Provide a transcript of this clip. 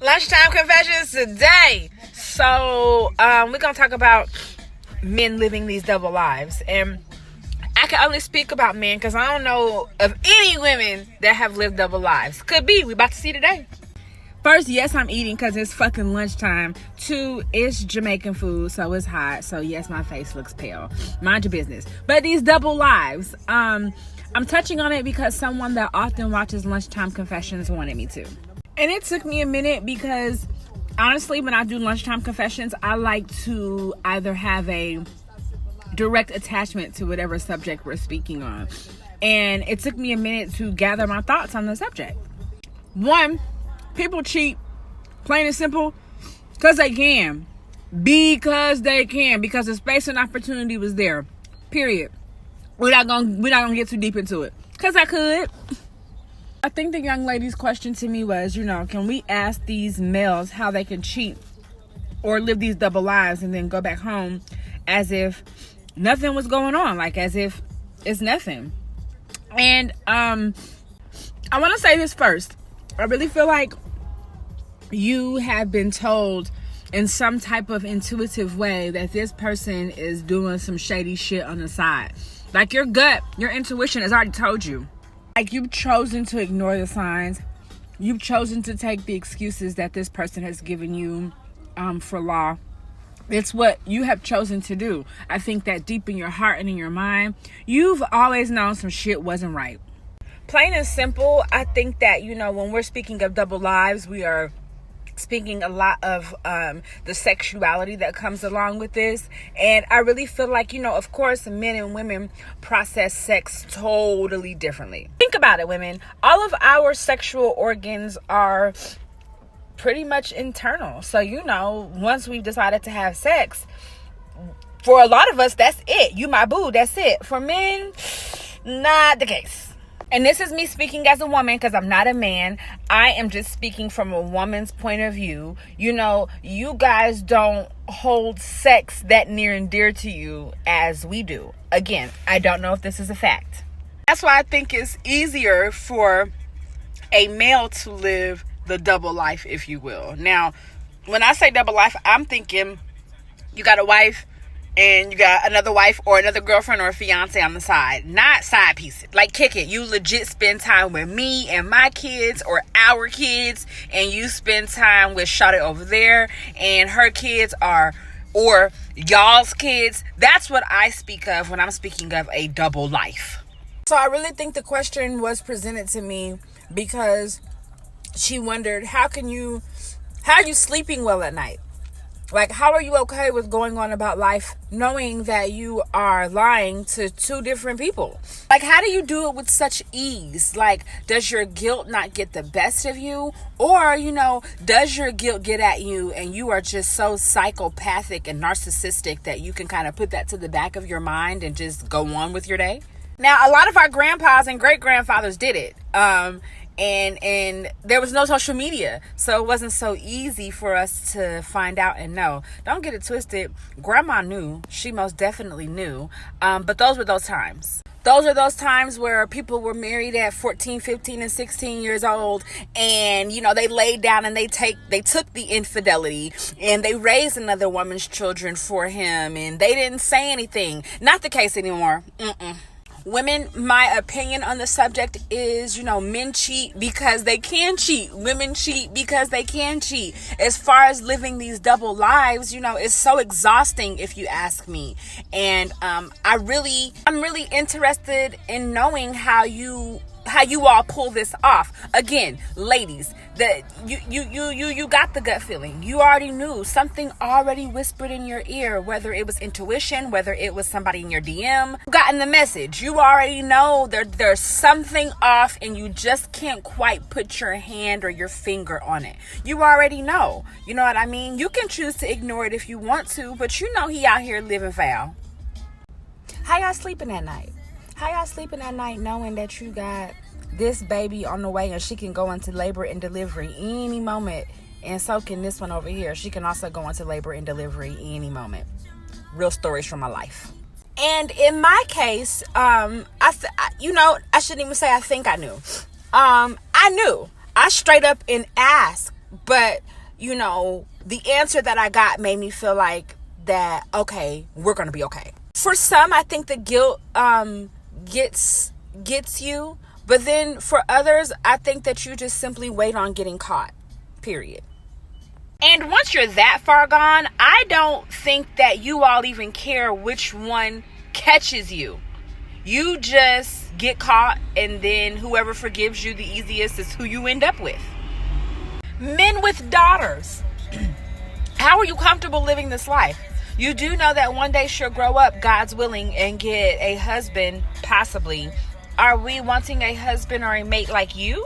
Lunchtime confessions today. So, we're gonna talk about men living these double lives, and I can only speak about men because I don't know of any women that have lived double lives. Could be. We about to see today. First, yes, I'm eating because it's fucking lunchtime. Two, it's Jamaican food, so it's hot. So yes, my face looks pale. Mind your business. But these double lives, I'm touching on it because someone that often watches Lunchtime Confessions wanted me to. And it took me a minute because honestly, when I do Lunchtime Confessions, I like to either have a direct attachment to whatever subject we're speaking on. And it took me a minute to gather my thoughts on the subject. One, people cheat, plain and simple, because they can. Because they can. Because the space and opportunity was there. Period. We're not gonna get too deep into it. Because I could. I think the young lady's question to me was, can we ask these males how they can cheat or live these double lives and then go back home as if nothing was going on, like as if it's nothing. And I want to say this first. I really feel like you have been told in some type of intuitive way that this person is doing some shady shit on the side. Like your gut, your intuition has already told you. Like you've chosen to ignore the signs. You've chosen to take the excuses that this person has given you for law. It's what you have chosen to do. I think that deep in your heart and in your mind, you've always known some shit wasn't right. Plain and simple, I think that, when we're speaking of double lives, we are speaking a lot of the sexuality that comes along with this. And I really feel like, of course, men and women process sex totally differently. Think about it, women. All of our sexual organs are pretty much internal. So, once we've decided to have sex, for a lot of us, that's it. You my boo, that's it. For men, not the case. And this is me speaking as a woman because I'm not a man. I am just speaking from a woman's point of view. You guys don't hold sex that near and dear to you as we do. Again, I don't know if this is a fact. That's why I think it's easier for a male to live the double life, if you will. Now, when I say double life, I'm thinking you got a wife and you got another wife or another girlfriend or a fiance on the side. Not side pieces. Like kick it. You legit spend time with me and my kids or our kids, and you spend time with Shawty over there and her kids or y'all's kids. That's what I speak of when I'm speaking of a double life. So I really think the question was presented to me because she wondered, how are you sleeping well at night? Like, how are you okay with going on about life knowing that you are lying to two different people? Like, how do you do it with such ease? Like, does your guilt not get the best of you? Or, does your guilt get at you and you are just so psychopathic and narcissistic that you can kind of put that to the back of your mind and just go on with your day? Now, a lot of our grandpas and great-grandfathers did it. And there was no social media, so it wasn't so easy for us to find out and know. Don't get it twisted. Grandma knew. She most definitely knew. But those were those times. Those are those times where people were married at 14, 15, and 16 years old. And, they laid down and they took the infidelity and they raised another woman's children for him. And they didn't say anything. Not the case anymore. Women, my opinion on the subject is, men cheat because they can cheat. Women cheat because they can cheat. As far as living these double lives, it's so exhausting if you ask me. And I'm really interested in knowing how you all pull this off. Again, ladies, that you got the gut feeling. You already knew. Something already whispered in your ear, whether it was intuition, whether it was somebody in your DM. You gotten the message. You already know there's something off and you just can't quite put your hand or your finger on it. You already know. You know what I mean? You can choose to ignore it if you want to, but he out here living foul. How y'all sleeping at night? How y'all sleeping at night knowing that you got this baby on the way and she can go into labor and delivery any moment, and so can this one over here. She can also go into labor and delivery any moment. Real stories from my life. And in my case, I shouldn't even say I think I knew. I knew. I straight up and asked But, you know, the answer that I got made me feel like that, okay, we're going to be okay. For some, I think the guilt gets you. But then for others, I think that you just simply wait on getting caught, period. And once you're that far gone, I don't think that you all even care which one catches you. You just get caught, and then whoever forgives you the easiest is who you end up with. Men with daughters. How are you comfortable living this life? You do know that one day she'll grow up, God's willing, and get a husband, possibly. Are we wanting a husband or a mate like you?